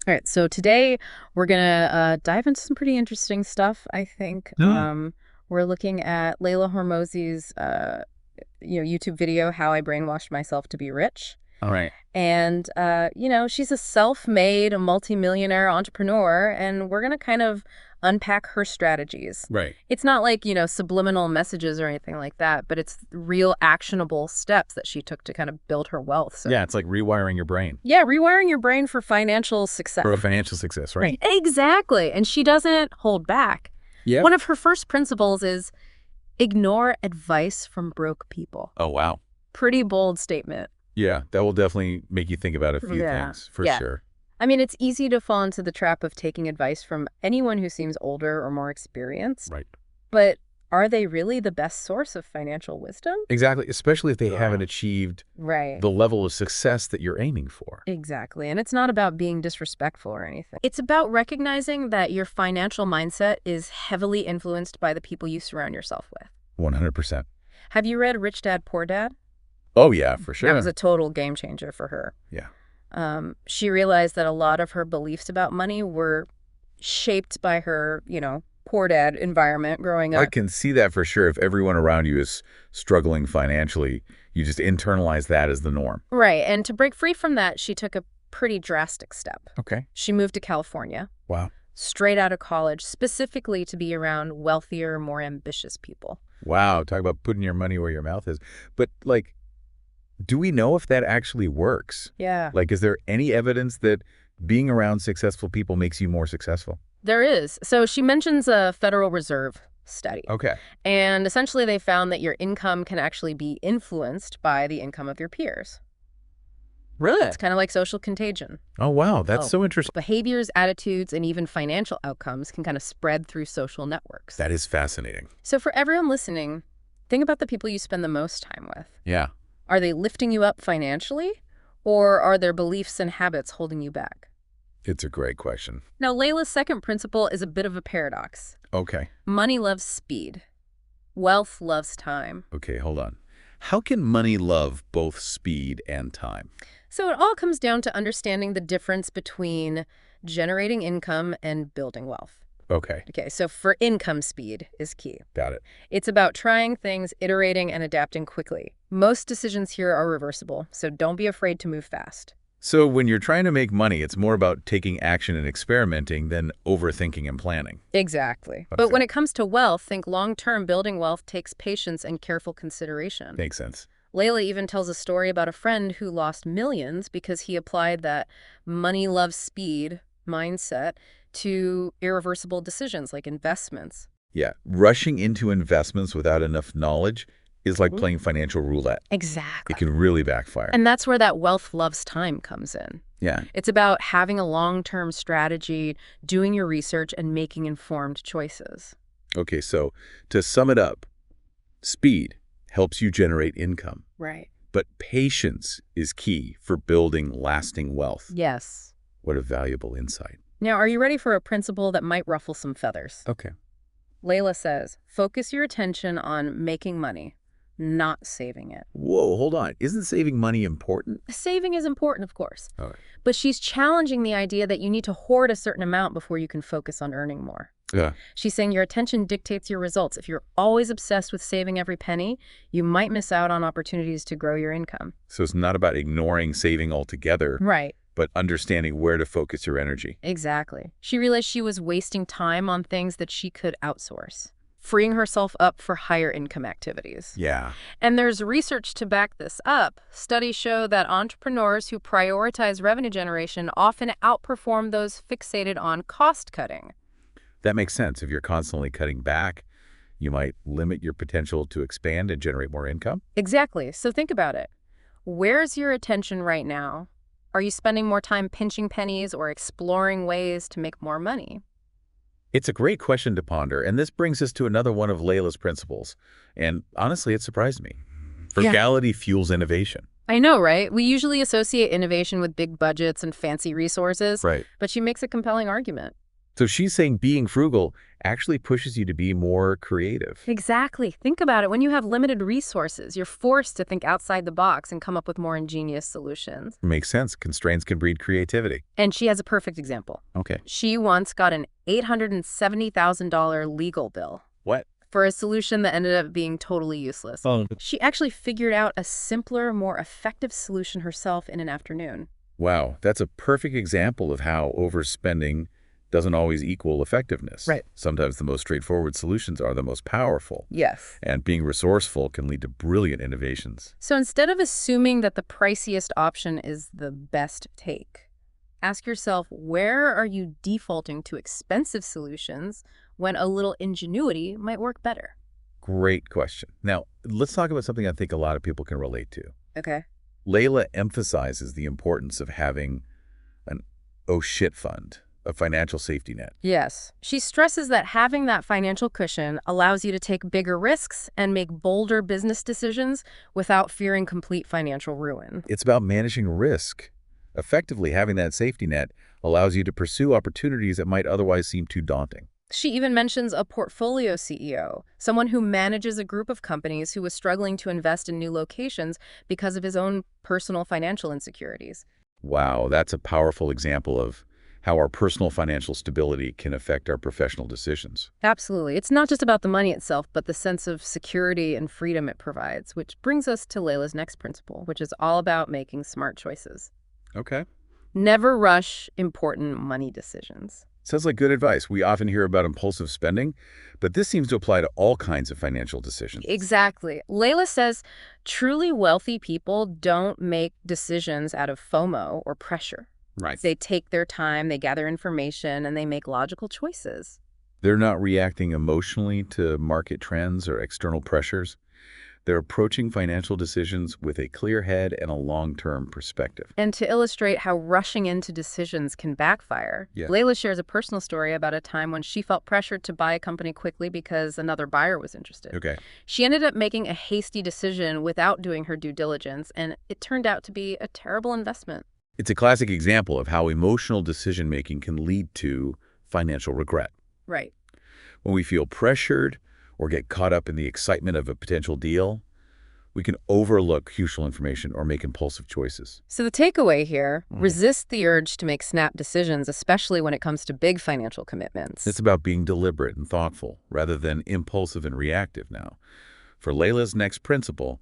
All right, so today we're gonna dive into some pretty interesting stuff, I think. Yeah. We're looking at Leila Hormozi's YouTube video, How I Brainwashed Myself to Be Rich. All right. And, she's a self-made, a multimillionaire entrepreneur, and we're going to kind of unpack her strategies. Right. It's not like, subliminal messages or anything like that, but it's real actionable steps that she took to kind of build her wealth. So, Yeah, it's like rewiring your brain yeah, rewiring your brain for financial success. for a financial success, right? Exactly. And she doesn't hold back. Yeah. One of her first principles is ignore advice from broke people. Oh, wow. Pretty bold statement. Yeah, that will definitely make you think about a few things, for sure. I mean, it's easy to fall into the trap of taking advice from anyone who seems older or more experienced. Right. But are they really the best source of financial wisdom? Exactly, especially if they haven't achieved the level of success that you're aiming for. Exactly. And it's not about being disrespectful or anything. It's about recognizing that your financial mindset is heavily influenced by the people you surround yourself with. 100%. Have you read Rich Dad, Poor Dad? Oh, yeah, for sure. That was a total game changer for her. Yeah. She realized that a lot of her beliefs about money were shaped by her, poor dad environment growing up. I can see that for sure. If everyone around you is struggling financially, you just internalize that as the norm. Right. And to break free from that, she took a pretty drastic step. Okay. She moved to California. Wow. Straight out of college, specifically to be around wealthier, more ambitious people. Wow. Talk about putting your money where your mouth is. But, do we know if that actually works? Yeah. Is there any evidence that being around successful people makes you more successful? There is. So she mentions a Federal Reserve study. Okay. And essentially they found that your income can actually be influenced by the income of your peers. Really? It's kind of like social contagion. Oh, wow. That's so interesting. Behaviors, attitudes, and even financial outcomes can kind of spread through social networks. That is fascinating. So for everyone listening, think about the people you spend the most time with. Yeah. Are they lifting you up financially, or are their beliefs and habits holding you back? It's a great question. Now, Layla's second principle is a bit of a paradox. Okay. Money loves speed. Wealth loves time. Okay, hold on. How can money love both speed and time? So it all comes down to understanding the difference between generating income and building wealth. Okay. Okay, so for income, speed is key. Got it. It's about trying things, iterating, and adapting quickly. Most decisions here are reversible, so don't be afraid to move fast. So when you're trying to make money, it's more about taking action and experimenting than overthinking and planning. Exactly. Okay. But when it comes to wealth, think long-term. Building wealth takes patience and careful consideration. Makes sense. Layla even tells a story about a friend who lost millions because he applied that money loves speed mindset to irreversible decisions like investments. Yeah. Rushing into investments without enough knowledge is like playing financial roulette. Exactly. It can really backfire. And that's where that wealth loves time comes in. Yeah. It's about having a long-term strategy, doing your research, and making informed choices. Okay, so to sum it up, speed helps you generate income. Right. But patience is key for building lasting wealth. Yes. What a valuable insight. Now, are you ready for a principle that might ruffle some feathers? Okay. Layla says, focus your attention on making money, not saving it. Whoa, hold on. Isn't saving money important? Saving is important, of course. Okay. But she's challenging the idea that you need to hoard a certain amount before you can focus on earning more. Yeah. She's saying your attention dictates your results. If you're always obsessed with saving every penny, you might miss out on opportunities to grow your income. So it's not about ignoring saving altogether. Right. But understanding where to focus your energy. Exactly. She realized she was wasting time on things that she could outsource, freeing herself up for higher income activities. Yeah. And there's research to back this up. Studies show that entrepreneurs who prioritize revenue generation often outperform those fixated on cost cutting. That makes sense. If you're constantly cutting back, you might limit your potential to expand and generate more income. Exactly. So think about it. Where's your attention right now? Are you spending more time pinching pennies or exploring ways to make more money? It's a great question to ponder, and this brings us to another one of Layla's principles. And honestly, it surprised me. Frugality Fuels Innovation. I know, right? We usually associate innovation with big budgets and fancy resources. Right. But she makes a compelling argument. So she's saying being frugal actually pushes you to be more creative. Exactly. Think about it. When you have limited resources, you're forced to think outside the box and come up with more ingenious solutions. Makes sense. Constraints can breed creativity. And she has a perfect example. Okay. She once got an $870,000 legal bill What? for a solution that ended up being totally useless. Oh. She actually figured out a simpler, more effective solution herself in an afternoon. Wow, that's a perfect example of how overspending doesn't always equal effectiveness. Right. Sometimes the most straightforward solutions are the most powerful. Yes. And being resourceful can lead to brilliant innovations. So instead of assuming that the priciest option is the best take, ask yourself, where are you defaulting to expensive solutions when a little ingenuity might work better? Great question. Now, let's talk about something I think a lot of people can relate to. Okay. Layla emphasizes the importance of having an oh shit fund, a financial safety net. Yes. She stresses that having that financial cushion allows you to take bigger risks and make bolder business decisions without fearing complete financial ruin. It's about managing risk. Effectively, having that safety net allows you to pursue opportunities that might otherwise seem too daunting. She even mentions a portfolio CEO, someone who manages a group of companies who was struggling to invest in new locations because of his own personal financial insecurities. Wow, that's a powerful example of how our personal financial stability can affect our professional decisions. Absolutely. It's not just about the money itself, but the sense of security and freedom it provides, which brings us to Layla's next principle, which is all about making smart choices. Okay. Never rush important money decisions. Sounds like good advice. We often hear about impulsive spending, but this seems to apply to all kinds of financial decisions. Exactly. Layla says truly wealthy people don't make decisions out of FOMO or pressure. Right. They take their time, they gather information, and they make logical choices. They're not reacting emotionally to market trends or external pressures. They're approaching financial decisions with a clear head and a long-term perspective. And to illustrate how rushing into decisions can backfire, Yeah. Layla shares a personal story about a time when she felt pressured to buy a company quickly because another buyer was interested. Okay. She ended up making a hasty decision without doing her due diligence, and it turned out to be a terrible investment. It's a classic example of how emotional decision-making can lead to financial regret. Right. When we feel pressured or get caught up in the excitement of a potential deal, we can overlook crucial information or make impulsive choices. So the takeaway here, resist the urge to make snap decisions, especially when it comes to big financial commitments. It's about being deliberate and thoughtful rather than impulsive and reactive now. For Layla's next principle,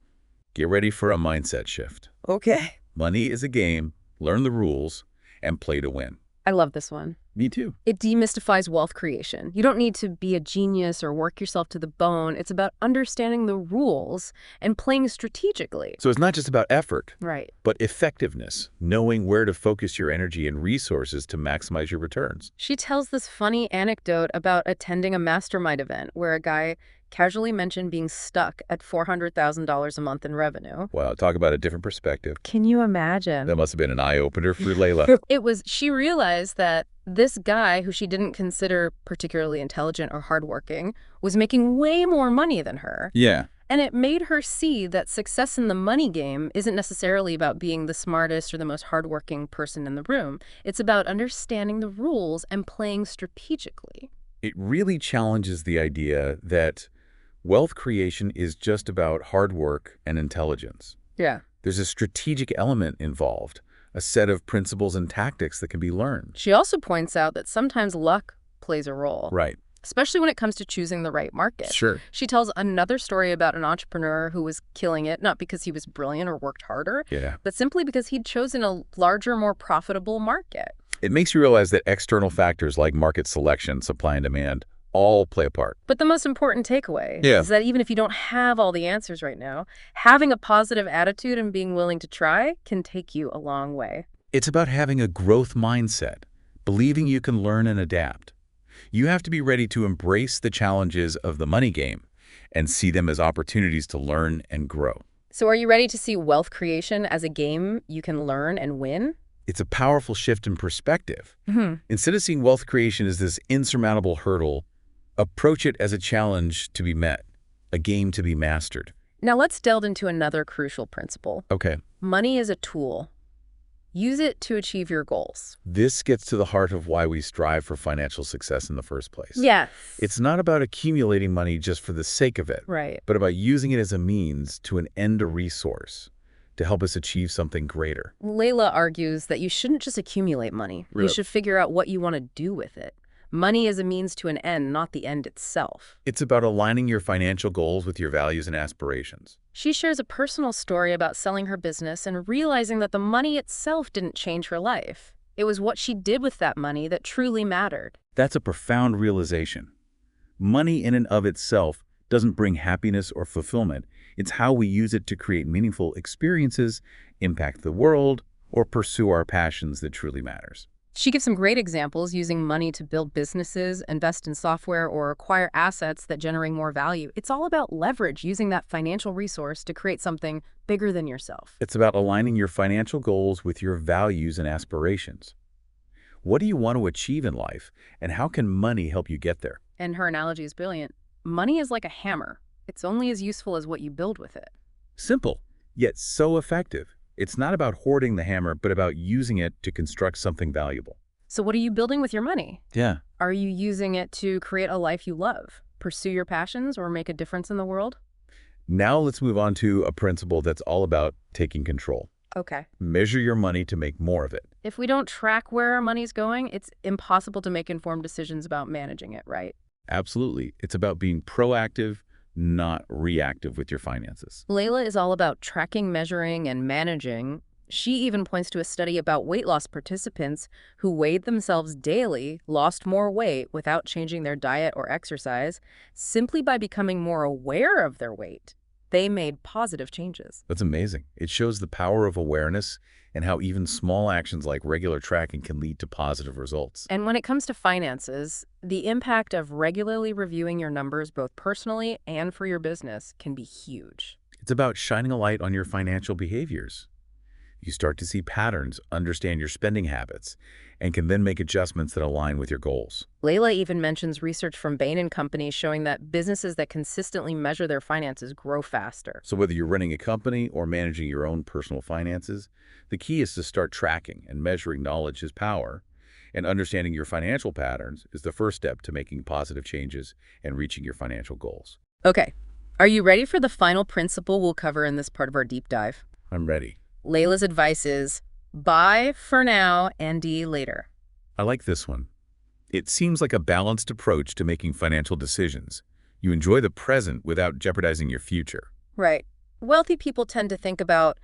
get ready for a mindset shift. Okay. Money is a game, learn the rules, and play to win. I love this one. Me too. It demystifies wealth creation. You don't need to be a genius or work yourself to the bone. It's about understanding the rules and playing strategically. So it's not just about effort, Right. but effectiveness, knowing where to focus your energy and resources to maximize your returns. She tells this funny anecdote about attending a mastermind event where a guy casually mentioned being stuck at $400,000 a month in revenue. Wow, talk about a different perspective. Can you imagine? That must have been an eye-opener for Layla. She realized that this guy, who she didn't consider particularly intelligent or hardworking, was making way more money than her. Yeah. And it made her see that success in the money game isn't necessarily about being the smartest or the most hardworking person in the room. It's about understanding the rules and playing strategically. It really challenges the idea that wealth creation is just about hard work and intelligence. Yeah. There's a strategic element involved, a set of principles and tactics that can be learned. She also points out that sometimes luck plays a role. Right. Especially when it comes to choosing the right market. Sure. She tells another story about an entrepreneur who was killing it, not because he was brilliant or worked harder, Yeah. but simply because he'd chosen a larger, more profitable market. It makes you realize that external factors like market selection, supply and demand, all play a part. But the most important takeaway Yeah. is that even if you don't have all the answers right now, having a positive attitude and being willing to try can take you a long way. It's about having a growth mindset, believing you can learn and adapt. You have to be ready to embrace the challenges of the money game and see them as opportunities to learn and grow. So are you ready to see wealth creation as a game you can learn and win? It's a powerful shift in perspective. Instead of seeing wealth creation as this insurmountable hurdle, approach it as a challenge to be met, a game to be mastered. Now let's delve into another crucial principle. Okay. Money is a tool, Use it to achieve your goals. This gets to the heart of why we strive for financial success in the first place. Yes. It's not about accumulating money just for the sake of it, Right. but about using it as a means to an end a resource to help us achieve something greater. Layla argues that you shouldn't just accumulate money. You Really? should figure out what you want to do with it. Money is a means to an end, not the end itself. It's about aligning your financial goals with your values and aspirations. She shares a personal story about selling her business and realizing that the money itself didn't change her life. It was what she did with that money that truly mattered. That's a profound realization. Money in and of itself doesn't bring happiness or fulfillment. It's how we use it to create meaningful experiences, impact the world, or pursue our passions that truly matters. She gives some great examples using money to build businesses, invest in software, or acquire assets that generate more value. It's all about leverage, using that financial resource to create something bigger than yourself. It's about aligning your financial goals with your values and aspirations. What do you want to achieve in life, and how can money help you get there? And her analogy is brilliant. Money is like a hammer. It's only as useful as what you build with it. Simple, yet so effective. It's not about hoarding the hammer, but about using it to construct something valuable. So what are you building with your money? Yeah. Are you using it to create a life you love, pursue your passions, or make a difference in the world? Now let's move on to a principle that's all about taking control. Okay. Measure your money to make more of it. If we don't track where our money's going, it's impossible to make informed decisions about managing it, right? Absolutely. It's about being proactive, not reactive with your finances. Layla is all about tracking, measuring, and managing. She even points to a study about weight loss participants who weighed themselves daily, lost more weight without changing their diet or exercise, simply by becoming more aware of their weight. They made positive changes. That's amazing. It shows the power of awareness and how even small actions like regular tracking can lead to positive results. And when it comes to finances, the impact of regularly reviewing your numbers both personally and for your business can be huge. It's about shining a light on your financial behaviors. You start to see patterns, understand your spending habits, and can then make adjustments that align with your goals. Layla even mentions research from Bain & Company showing that businesses that consistently measure their finances grow faster. So whether you're running a company or managing your own personal finances, the key is to start tracking, and measuring knowledge is power, and understanding your financial patterns is the first step to making positive changes and reaching your financial goals. Okay, are you ready for the final principle we'll cover in this part of our deep dive? I'm ready. Layla's advice is, buy for now and D later. I like this one. It seems like a balanced approach to making financial decisions. You enjoy the present without jeopardizing your future. Right. Wealthy people tend to think about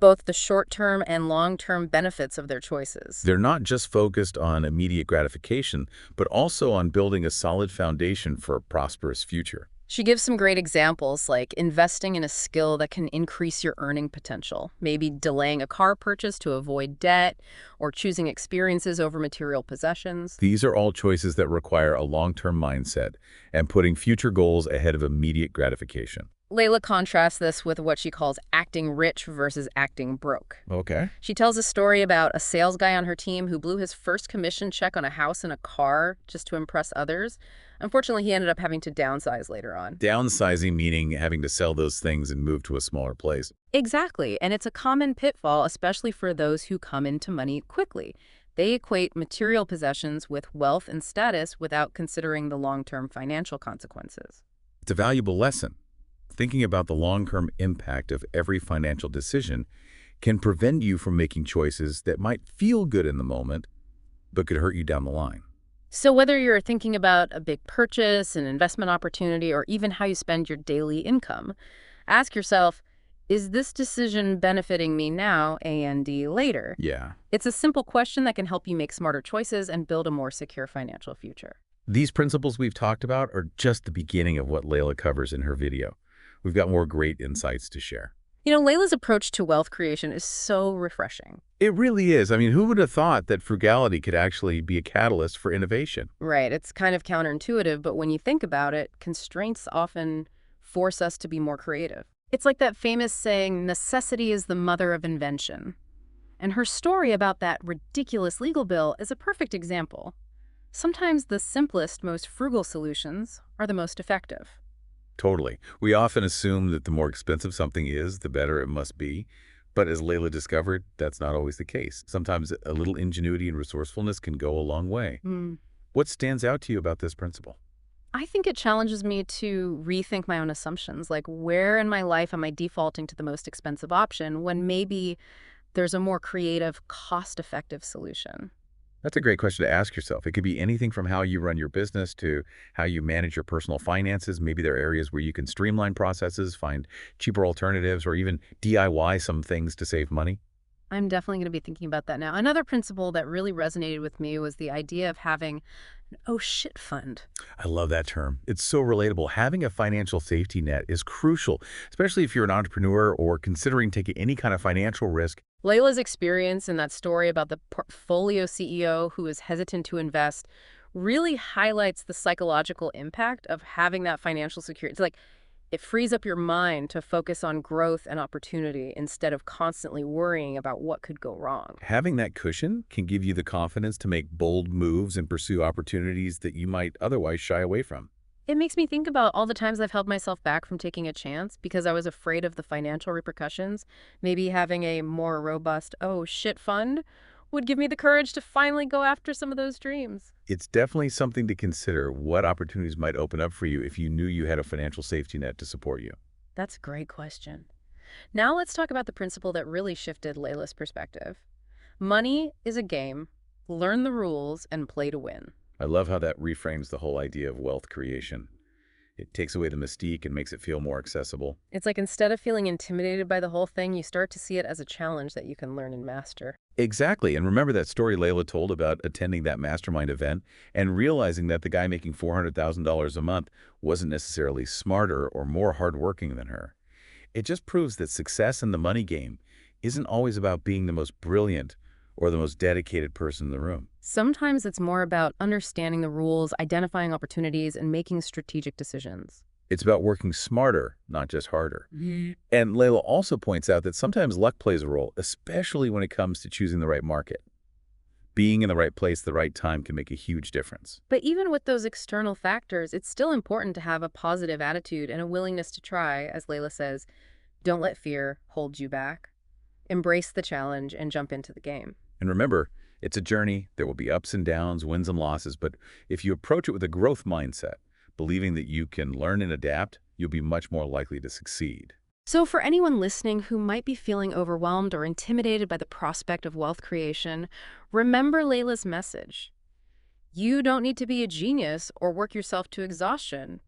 both the short-term and long-term benefits of their choices. They're not just focused on immediate gratification, but also on building a solid foundation for a prosperous future. She gives some great examples, like investing in a skill that can increase your earning potential, maybe delaying a car purchase to avoid debt, or choosing experiences over material possessions. These are all choices that require a long-term mindset and putting future goals ahead of immediate gratification. Layla contrasts this with what she calls acting rich versus acting broke. Okay. She tells a story about a sales guy on her team who blew his first commission check on a house and a car just to impress others. Unfortunately, he ended up having to downsize later on. Downsizing meaning having to sell those things and move to a smaller place. Exactly, and it's a common pitfall, especially for those who come into money quickly. They equate material possessions with wealth and status without considering the long-term financial consequences. It's a valuable lesson. Thinking about the long-term impact of every financial decision can prevent you from making choices that might feel good in the moment, but could hurt you down the line. So whether you're thinking about a big purchase, an investment opportunity, or even how you spend your daily income, ask yourself, is this decision benefiting me now and later? Yeah. It's a simple question that can help you make smarter choices and build a more secure financial future. These principles we've talked about are just the beginning of what Layla covers in her video. We've got more great insights to share. You know, Layla's approach to wealth creation is so refreshing. It really is. I mean, who would have thought that frugality could actually be a catalyst for innovation? Right. It's kind of counterintuitive, but when you think about it, constraints often force us to be more creative. It's like that famous saying, necessity is the mother of invention. And her story about that ridiculous legal bill is a perfect example. Sometimes the simplest, most frugal solutions are the most effective. Totally. We often assume that the more expensive something is, the better it must be. But as Layla discovered, that's not always the case. Sometimes a little ingenuity and resourcefulness can go a long way. Hmm. What stands out to you about this principle? I think it challenges me to rethink my own assumptions, like where in my life am I defaulting to the most expensive option when maybe there's a more creative, cost-effective solution? That's a great question to ask yourself. It could be anything from how you run your business to how you manage your personal finances. Maybe there are areas where you can streamline processes, find cheaper alternatives, or even DIY some things to save money. I'm definitely going to be thinking about that now. Another principle that really resonated with me was the idea of having an oh shit fund. I love that term. It's so relatable. Having a financial safety net is crucial, especially if you're an entrepreneur or considering taking any kind of financial risk. Layla's experience in that story about the portfolio CEO who is hesitant to invest really highlights the psychological impact of having that financial security. It's like it frees up your mind to focus on growth and opportunity instead of constantly worrying about what could go wrong. Having that cushion can give you the confidence to make bold moves and pursue opportunities that you might otherwise shy away from. It makes me think about all the times I've held myself back from taking a chance because I was afraid of the financial repercussions. Maybe having a more robust, oh shit fund would give me the courage to finally go after some of those dreams. It's definitely something to consider what opportunities might open up for you if you knew you had a financial safety net to support you. That's a great question. Now let's talk about the principle that really shifted Layla's perspective. Money is a game. Learn the rules and play to win. I love how that reframes the whole idea of wealth creation. It takes away the mystique and makes it feel more accessible. It's like instead of feeling intimidated by the whole thing, you start to see it as a challenge that you can learn and master. Exactly. And remember that story Layla told about attending that mastermind event and realizing that the guy making $400,000 a month wasn't necessarily smarter or more hardworking than her. It just proves that success in the money game isn't always about being the most brilliant or the most dedicated person in the room. Sometimes it's more about understanding the rules, identifying opportunities, and making strategic decisions. It's about working smarter, not just harder. And Layla also points out that sometimes luck plays a role, especially when it comes to choosing the right market. Being in the right place at the right time can make a huge difference. But even with those external factors, it's still important to have a positive attitude and a willingness to try, as Layla says. Don't let fear hold you back. Embrace the challenge and jump into the game. And remember, it's a journey. There will be ups and downs, wins and losses, but if you approach it with a growth mindset, believing that you can learn and adapt, you'll be much more likely to succeed. So for anyone listening who might be feeling overwhelmed or intimidated by the prospect of wealth creation, remember Layla's message. You don't need to be a genius or work yourself to exhaustion.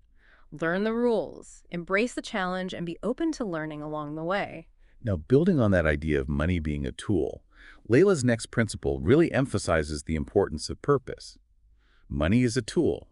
Learn the rules, embrace the challenge, and be open to learning along the way. Now, building on that idea of money being a tool, Layla's next principle really emphasizes the importance of purpose. Money is a tool.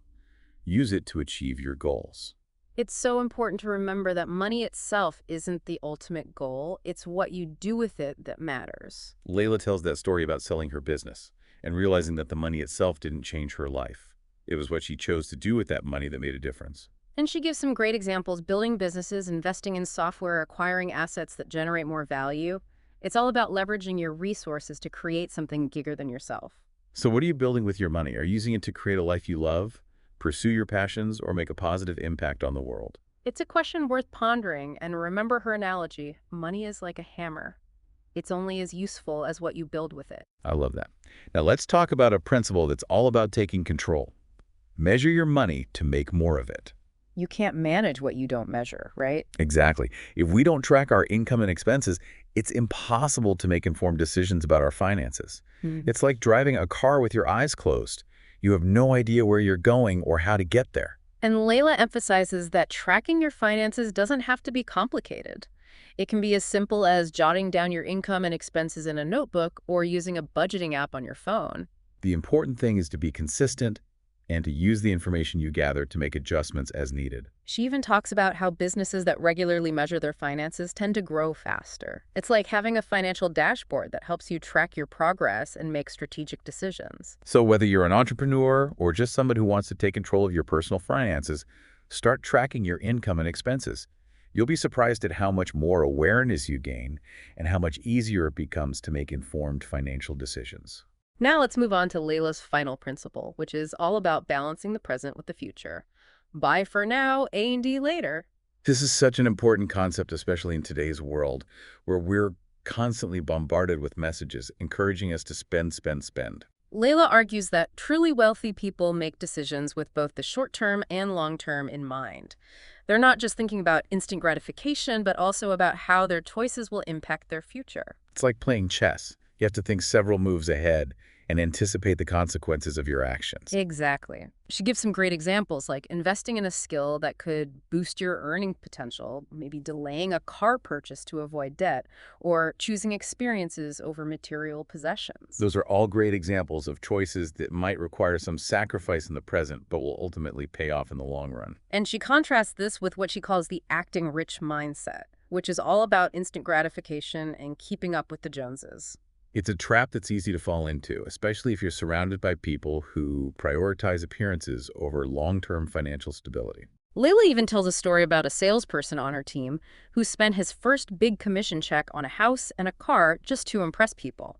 Use it to achieve your goals. It's so important to remember that money itself isn't the ultimate goal. It's what you do with it that matters. Layla tells that story about selling her business and realizing that the money itself didn't change her life. It was what she chose to do with that money that made a difference. And she gives some great examples: building businesses, investing in software, acquiring assets that generate more value. It's all about leveraging your resources to create something bigger than yourself. So what are you building with your money? Are you using it to create a life you love, pursue your passions, or make a positive impact on the world? It's a question worth pondering, and remember her analogy: money is like a hammer. It's only as useful as what you build with it. I love that. Now let's talk about a principle that's all about taking control. Measure your money to make more of it. You can't manage what you don't measure, right? Exactly. If we don't track our income and expenses, it's impossible to make informed decisions about our finances. It's like driving a car with your eyes closed. You have no idea where you're going or how to get there. And Layla emphasizes that tracking your finances doesn't have to be complicated. It can be as simple as jotting down your income and expenses in a notebook or using a budgeting app on your phone. The important thing is to be consistent and to use the information you gather to make adjustments as needed. She even talks about how businesses that regularly measure their finances tend to grow faster. It's like having a financial dashboard that helps you track your progress and make strategic decisions. So whether you're an entrepreneur or just somebody who wants to take control of your personal finances, start tracking your income and expenses. You'll be surprised at how much more awareness you gain and how much easier it becomes to make informed financial decisions. Now let's move on to Layla's final principle, which is all about balancing the present with the future. Buy for now, A&D later. This is such an important concept, especially in today's world, where we're constantly bombarded with messages encouraging us to spend, spend, spend. Layla argues that truly wealthy people make decisions with both the short-term and long-term in mind. They're not just thinking about instant gratification, but also about how their choices will impact their future. It's like playing chess. You have to think several moves ahead and anticipate the consequences of your actions. Exactly. She gives some great examples, like investing in a skill that could boost your earning potential, maybe delaying a car purchase to avoid debt, or choosing experiences over material possessions. Those are all great examples of choices that might require some sacrifice in the present, but will ultimately pay off in the long run. And she contrasts this with what she calls the acting rich mindset, which is all about instant gratification and keeping up with the Joneses. It's a trap that's easy to fall into, especially if you're surrounded by people who prioritize appearances over long-term financial stability. Layla even tells a story about a salesperson on her team who spent his first big commission check on a house and a car just to impress people.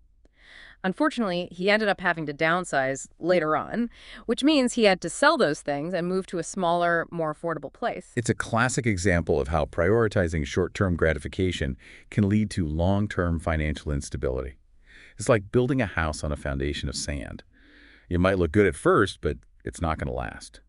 Unfortunately, he ended up having to downsize later on, which means he had to sell those things and move to a smaller, more affordable place. It's a classic example of how prioritizing short-term gratification can lead to long-term financial instability. It's like building a house on a foundation of sand. It might look good at first, but it's not going to last.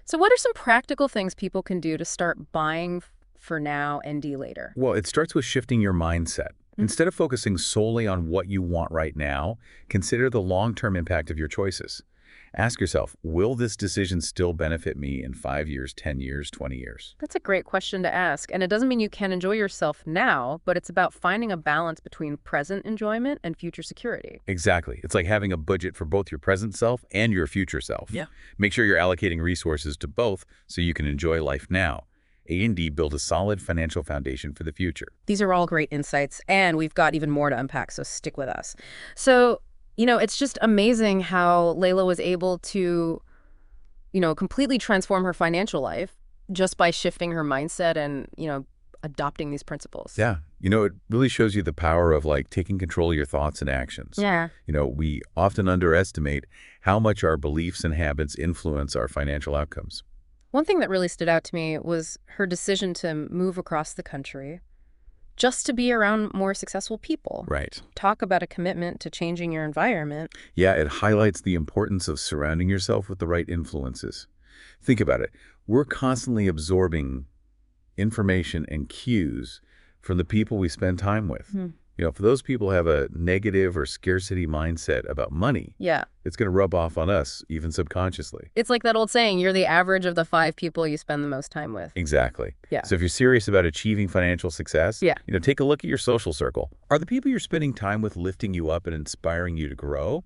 So what are some practical things people can do to start buying for now and later? Well, it starts with shifting your mindset. Instead of focusing solely on what you want right now, consider the long-term impact of your choices. Ask yourself, will this decision still benefit me in 5 years, 10 years, 20 years? That's a great question to ask. And it doesn't mean you can't enjoy yourself now, but it's about finding a balance between present enjoyment and future security. Exactly. It's like having a budget for both your present self and your future self. Yeah. Make sure you're allocating resources to both so you can enjoy life now. A&D build a solid financial foundation for the future. These are all great insights, and we've got even more to unpack, so stick with us. So, it's just amazing how Layla was able to, completely transform her financial life just by shifting her mindset and, adopting these principles. Yeah. It really shows you the power of taking control of your thoughts and actions. Yeah. We often underestimate how much our beliefs and habits influence our financial outcomes. One thing that really stood out to me was her decision to move across the country just to be around more successful people. Right. Talk about a commitment to changing your environment. Yeah, it highlights the importance of surrounding yourself with the right influences. Think about it. We're constantly absorbing information and cues from the people we spend time with. If those people have a negative or scarcity mindset about money, Yeah. it's going to rub off on us, even subconsciously. It's like that old saying, you're the average of the 5 people you spend the most time with. Exactly. Yeah. So if you're serious about achieving financial success, Yeah. take a look at your social circle. Are the people you're spending time with lifting you up and inspiring you to grow?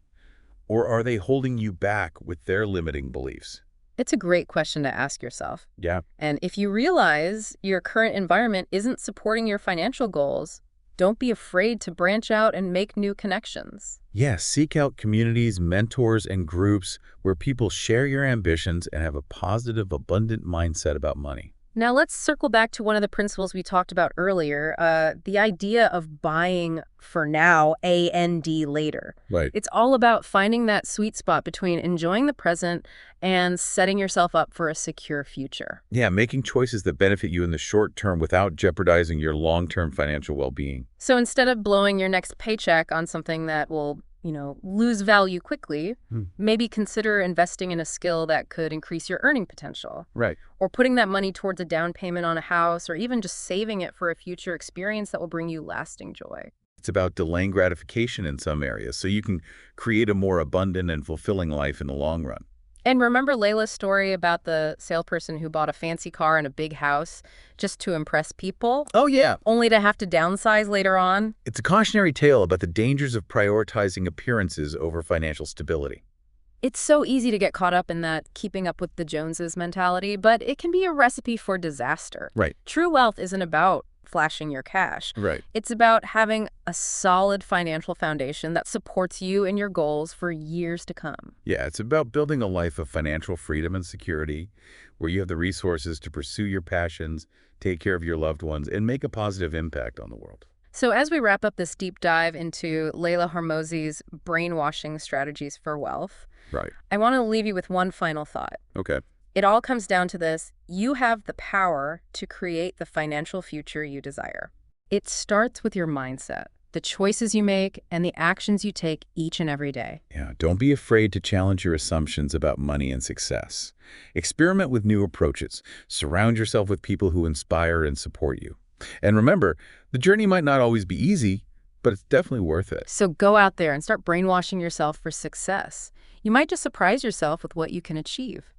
Or are they holding you back with their limiting beliefs? It's a great question to ask yourself. Yeah. And if you realize your current environment isn't supporting your financial goals, don't be afraid to branch out and make new connections. Yeah, seek out communities, mentors, and groups where people share your ambitions and have a positive, abundant mindset about money. Now let's circle back to one of the principles we talked about earlier, the idea of buying for now and later. Right. It's all about finding that sweet spot between enjoying the present and setting yourself up for a secure future. Yeah, making choices that benefit you in the short term without jeopardizing your long-term financial well-being. So instead of blowing your next paycheck on something that will lose value quickly, maybe consider investing in a skill that could increase your earning potential. Right. Or putting that money towards a down payment on a house, or even just saving it for a future experience that will bring you lasting joy. It's about delaying gratification in some areas so you can create a more abundant and fulfilling life in the long run. And remember Layla's story about the salesperson who bought a fancy car and a big house just to impress people, Oh, yeah. only to have to downsize later on? It's a cautionary tale about the dangers of prioritizing appearances over financial stability. It's so easy to get caught up in that keeping up with the Joneses mentality, but it can be a recipe for disaster. Right. True wealth isn't about flashing your cash. Right. It's about having a solid financial foundation that supports you and your goals for years to come. Yeah, it's about building a life of financial freedom and security where you have the resources to pursue your passions, take care of your loved ones, and make a positive impact on the world. So as we wrap up this deep dive into Leila Hormozi's brainwashing strategies for wealth, Right. I want to leave you with one final thought. Okay. It all comes down to this: you have the power to create the financial future you desire. It starts with your mindset. the choices you make, and the actions you take each and every day. Yeah, don't be afraid to challenge your assumptions about money and success. Experiment with new approaches. Surround yourself with people who inspire and support you. And remember, the journey might not always be easy, but it's definitely worth it. So go out there and start brainwashing yourself for success. You might just surprise yourself with what you can achieve.